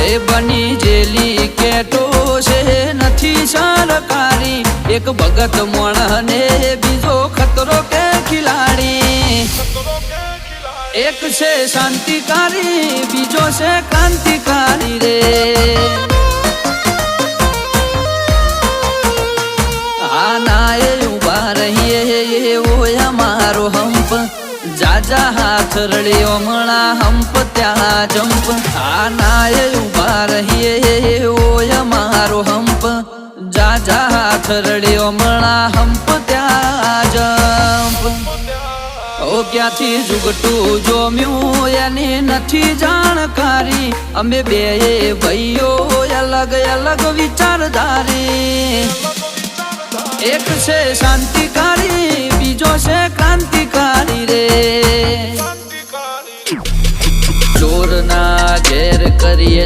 એ બની જેલી કેટો છે નથી સરકારી એક ભગત મોણને બીજો ખતરો કે ખિલાડી એક છે શાંતિકારી બીજો છે ક્રાંતિકારી રે આના એ ઉભા રહીએ એવો અમારો હંપ જાજા હાથ રળ્યો મણા હંપ ત્યાં જંપ આના એ ઉભા રહીએ એવો અમારો હંપ જાજા હાથ રળ્યો મણા હંપ ત્યાં જંપ ઓ ક્યાંથી જુગટું જોમ્યું એની નથી જાણકારી અમે બે ભાઈઓ અલગ અલગ વિચારધારી એક છે શાંતિકારી બીજો છે ક્રાંતિકારી રે ચોરના ઘેર કરીએ